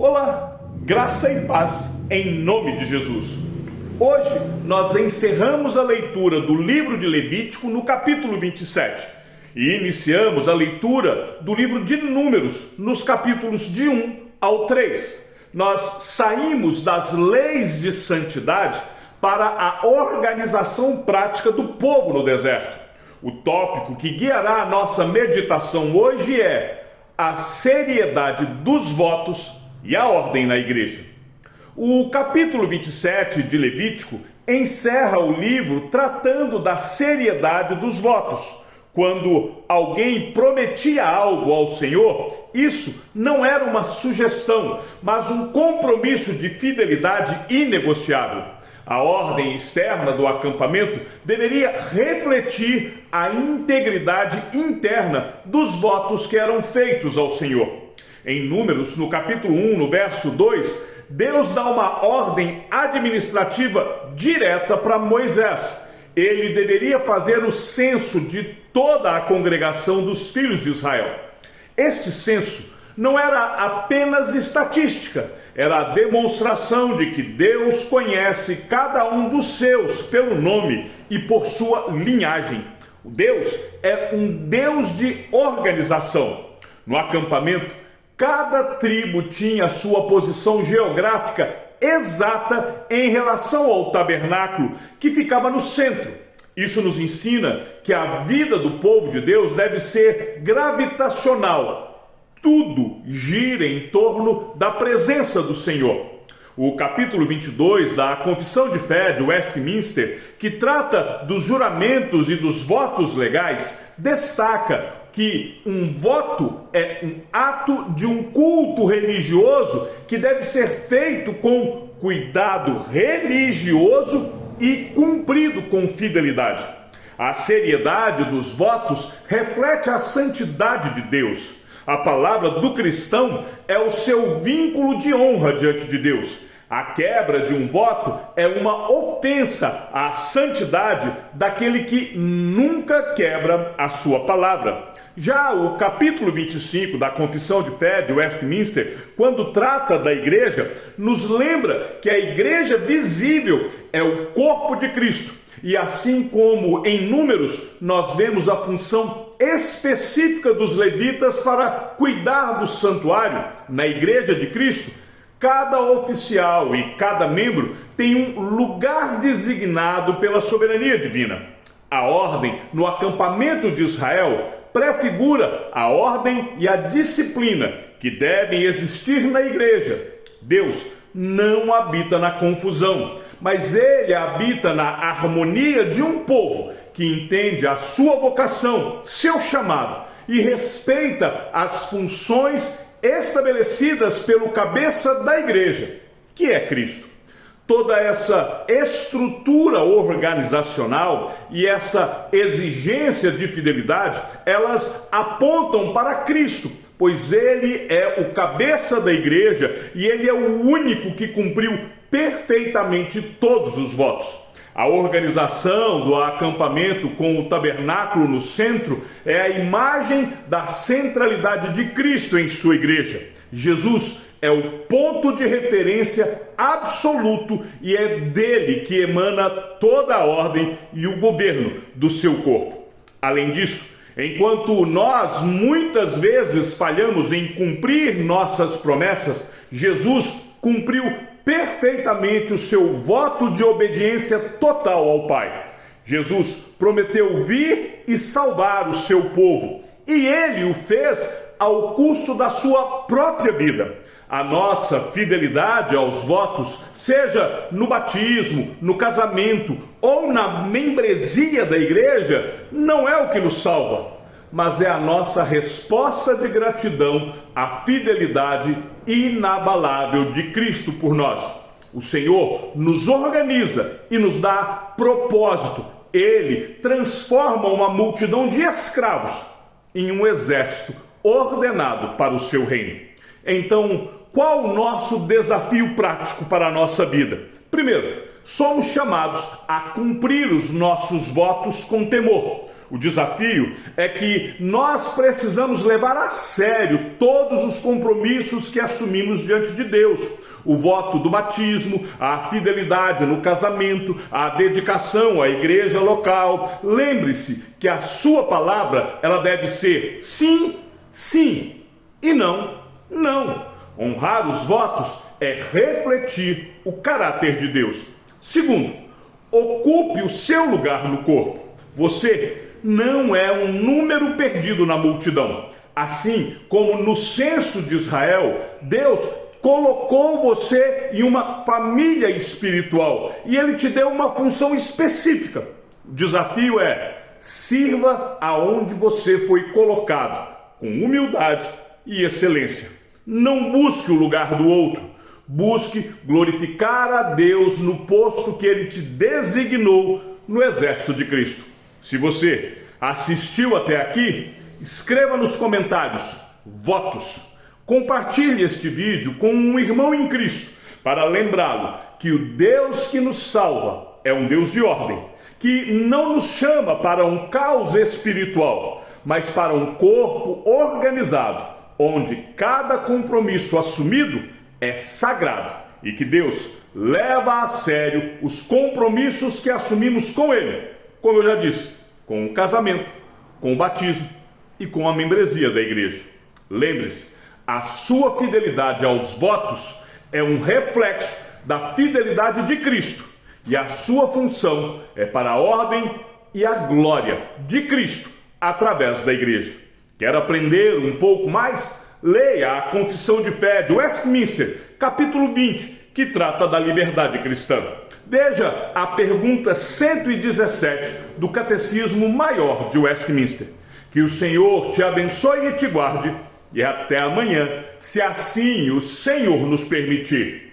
Olá, graça e paz em nome de Jesus. Hoje nós encerramos a leitura do livro de Levítico no capítulo 27 e iniciamos a leitura do livro de Números nos capítulos de 1 ao 3. Nós saímos das leis de santidade para a organização prática do povo no deserto. O tópico que guiará a nossa meditação hoje é a seriedade dos votos e a ordem na igreja. O capítulo 27 de Levítico encerra o livro tratando da seriedade dos votos. Quando alguém prometia algo ao Senhor, isso não era uma sugestão, mas um compromisso de fidelidade inegociável. A ordem externa do acampamento deveria refletir a integridade interna dos votos que eram feitos ao Senhor. Em Números, no capítulo 1, no verso 2, Deus dá uma ordem administrativa direta para Moisés. Ele deveria fazer o censo de toda a congregação dos filhos de Israel. Este censo não era apenas estatística, era a demonstração de que Deus conhece cada um dos seus pelo nome e por sua linhagem. O Deus é um Deus de organização. No acampamento, cada tribo tinha sua posição geográfica exata em relação ao tabernáculo que ficava no centro. Isso nos ensina que a vida do povo de Deus deve ser gravitacional. Tudo gira em torno da presença do Senhor. O capítulo 22 da Confissão de Fé de Westminster, que trata dos juramentos e dos votos legais, destaca que um voto é um ato de um culto religioso que deve ser feito com cuidado religioso e cumprido com fidelidade. A seriedade dos votos reflete a santidade de Deus. A palavra do cristão é o seu vínculo de honra diante de Deus. A quebra de um voto é uma ofensa à santidade daquele que nunca quebra a sua palavra. Já o capítulo 25 da Confissão de Fé de Westminster, quando trata da igreja, nos lembra que a igreja visível é o corpo de Cristo. E assim como em Números nós vemos a função específica dos levitas para cuidar do santuário, na igreja de Cristo, cada oficial e cada membro tem um lugar designado pela soberania divina. A ordem no acampamento de Israel prefigura a ordem e a disciplina que devem existir na igreja. Deus não habita na confusão, mas Ele habita na harmonia de um povo que entende a sua vocação, seu chamado e respeita as funções estabelecidas pelo cabeça da igreja, que é Cristo. Toda essa estrutura organizacional e essa exigência de fidelidade, elas apontam para Cristo, pois Ele é o cabeça da igreja e Ele é o único que cumpriu perfeitamente todos os votos. A organização do acampamento com o tabernáculo no centro é a imagem da centralidade de Cristo em sua igreja. Jesus é o ponto de referência absoluto e é dele que emana toda a ordem e o governo do seu corpo. Além disso, enquanto nós muitas vezes falhamos em cumprir nossas promessas, Jesus cumpriu perfeitamente o seu voto de obediência total ao Pai. Jesus prometeu vir e salvar o seu povo, e ele o fez ao custo da sua própria vida. A nossa fidelidade aos votos, seja no batismo, no casamento ou na membresia da igreja, não é o que nos salva, mas é a nossa resposta de gratidão à fidelidade inabalável de Cristo por nós. O Senhor nos organiza e nos dá propósito. Ele transforma uma multidão de escravos em um exército ordenado para o seu reino. Então, qual o nosso desafio prático para a nossa vida? Primeiro, somos chamados a cumprir os nossos votos com temor. O desafio é que nós precisamos levar a sério todos os compromissos que assumimos diante de Deus. O voto do batismo, a fidelidade no casamento, a dedicação à igreja local. Lembre-se que a sua palavra, ela deve ser sim, sim e não, não. Honrar os votos é refletir o caráter de Deus. Segundo, ocupe o seu lugar no corpo. Você não é um número perdido na multidão. Assim como no censo de Israel, Deus colocou você em uma família espiritual e Ele te deu uma função específica. O desafio é: sirva aonde você foi colocado, com humildade e excelência. Não busque o lugar do outro. Busque glorificar a Deus no posto que Ele te designou no exército de Cristo. Se você assistiu até aqui, escreva nos comentários votos. Compartilhe este vídeo com um irmão em Cristo para lembrá-lo que o Deus que nos salva é um Deus de ordem, que não nos chama para um caos espiritual, mas para um corpo organizado, onde cada compromisso assumido é sagrado e que Deus leva a sério os compromissos que assumimos com Ele, como eu já disse, com o casamento, com o batismo e com a membresia da igreja. Lembre-se, a sua fidelidade aos votos é um reflexo da fidelidade de Cristo e a sua função é para a ordem e a glória de Cristo através da igreja. Quer aprender um pouco mais? Leia a Confissão de Fé de Westminster, capítulo 20, que trata da liberdade cristã. Veja a pergunta 117 do Catecismo Maior de Westminster. Que o Senhor te abençoe e te guarde, e até amanhã, se assim o Senhor nos permitir.